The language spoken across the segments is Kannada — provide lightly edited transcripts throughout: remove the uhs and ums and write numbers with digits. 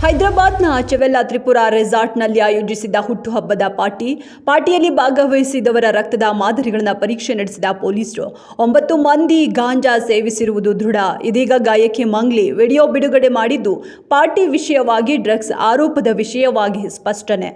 ಹೈದರಾಬಾದ್ನ ಚೆವೆಲ್ಲಾ ತ್ರಿಪುರಾ ರೆಸಾರ್ಟ್ನಲ್ಲಿ ಆಯೋಜಿಸಿದ್ದ ಹುಟ್ಟುಹಬ್ಬದ ಪಾರ್ಟಿಯಲ್ಲಿ ಭಾಗವಹಿಸಿದವರ ರಕ್ತದ ಮಾದರಿಗಳನ್ನು ಪರೀಕ್ಷೆ ನಡೆಸಿದ ಪೊಲೀಸರು 9 ಮಂದಿ ಗಾಂಜಾ ಸೇವಿಸಿರುವುದು ದೃಢ. ಇದೀಗ ಗಾಯಕಿ ಮಂಗ್ಲಿ ವಿಡಿಯೋ ಬಿಡುಗಡೆ ಮಾಡಿದ್ದು ಪಾರ್ಟಿ ವಿಷಯವಾಗಿ ಡ್ರಗ್ಸ್ ಆರೋಪದ ವಿಷಯವಾಗಿ ಸ್ಪಷ್ಟನೆ.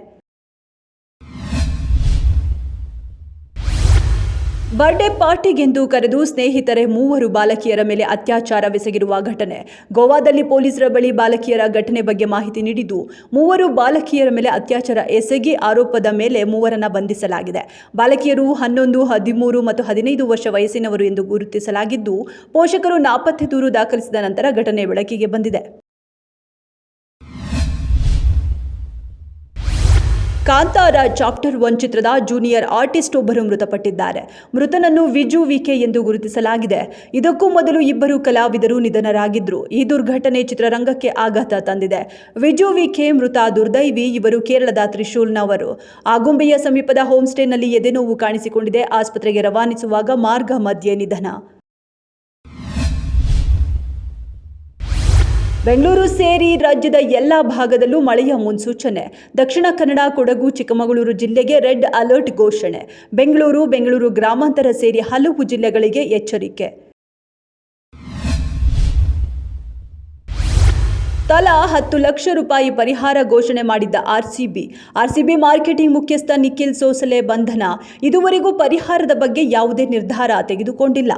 ಬರ್ಡೇ ಪಾರ್ಟಿಗೆಂದು ಕರೆದು ಸ್ನೇಹಿತರೆ 3 ಬಾಲಕಿಯರ ಮೇಲೆ ಅತ್ಯಾಚಾರವೆಸಗಿರುವ ಘಟನೆ. ಗೋವಾದಲ್ಲಿ ಪೊಲೀಸರ ಬಳಿ ಬಾಲಕಿಯರ ಘಟನೆ ಬಗ್ಗೆ ಮಾಹಿತಿ ನೀಡಿದ್ದು 3 ಬಾಲಕಿಯರ ಮೇಲೆ ಅತ್ಯಾಚಾರ ಎಸಗಿ ಆರೋಪದ ಮೇಲೆ 3ರನ್ನು ಬಂಧಿಸಲಾಗಿದೆ. ಬಾಲಕಿಯರು 11, 13 ಮತ್ತು 15 ವರ್ಷ ವಯಸ್ಸಿನವರು ಎಂದು ಗುರುತಿಸಲಾಗಿದ್ದು, ಪೋಷಕರು ನಾಪತ್ತೆ ದೂರು ದಾಖಲಿಸಿದ ನಂತರ ಘಟನೆ ಬೆಳಕಿಗೆ ಬಂದಿದೆ. ಕಾಂತಾರ ಚಾಪ್ಟರ್ 1 ಚಿತ್ರದ ಜೂನಿಯರ್ ಆರ್ಟಿಸ್ಟ್ ಒಬ್ಬರು ಮೃತಪಟ್ಟಿದ್ದಾರೆ. ಮೃತನನ್ನು ವಿಜು ವಿಕೆ ಎಂದು ಗುರುತಿಸಲಾಗಿದೆ. ಇದಕ್ಕೂ ಮೊದಲು 2 ಕಲಾವಿದರು ನಿಧನರಾಗಿದ್ರು. ಈ ದುರ್ಘಟನೆ ಚಿತ್ರರಂಗಕ್ಕೆ ಆಘಾತ ತಂದಿದೆ. ವಿಜು ವಿಕೆ ಮೃತ ದುರ್ದೈವಿ. ಇವರು ಕೇರಳದ ತ್ರಿಶೂಲ್ನವರು. ಆಗುಂಬೆಯ ಸಮೀಪದ ಹೋಮ್ ಸ್ಟೇನಲ್ಲಿ ಎದೆನೋವು ಕಾಣಿಸಿಕೊಂಡಿದೆ. ಆಸ್ಪತ್ರೆಗೆ ರವಾನಿಸುವಾಗ ಮಾರ್ಗ ಮಧ್ಯೆ ನಿಧನ. ಬೆಂಗಳೂರು ಸೇರಿ ರಾಜ್ಯದ ಎಲ್ಲಾ ಭಾಗದಲ್ಲೂ ಮಳೆಯ ಮುನ್ಸೂಚನೆ. ದಕ್ಷಿಣ ಕನ್ನಡ, ಕೊಡಗು, ಚಿಕ್ಕಮಗಳೂರು ಜಿಲ್ಲೆಗೆ ರೆಡ್ ಅಲರ್ಟ್ ಘೋಷಣೆ. ಬೆಂಗಳೂರು ಗ್ರಾಮಾಂತರ ಸೇರಿ ಹಲವು ಜಿಲ್ಲೆಗಳಿಗೆ ಎಚ್ಚರಿಕೆ. ತಲಾ 10 ಲಕ್ಷ ರೂಪಾಯಿ ಪರಿಹಾರ ಘೋಷಣೆ ಮಾಡಿದ್ದ ಆರ್ಸಿಬಿ ಮಾರ್ಕೆಟಿಂಗ್ ಮುಖ್ಯಸ್ಥ ನಿಖಿಲ್ ಸೋಸಲೆ ಬಂಧನ. ಇದುವರೆಗೂ ಪರಿಹಾರದ ಬಗ್ಗೆ ಯಾವುದೇ ನಿರ್ಧಾರ ತೆಗೆದುಕೊಂಡಿಲ್ಲ.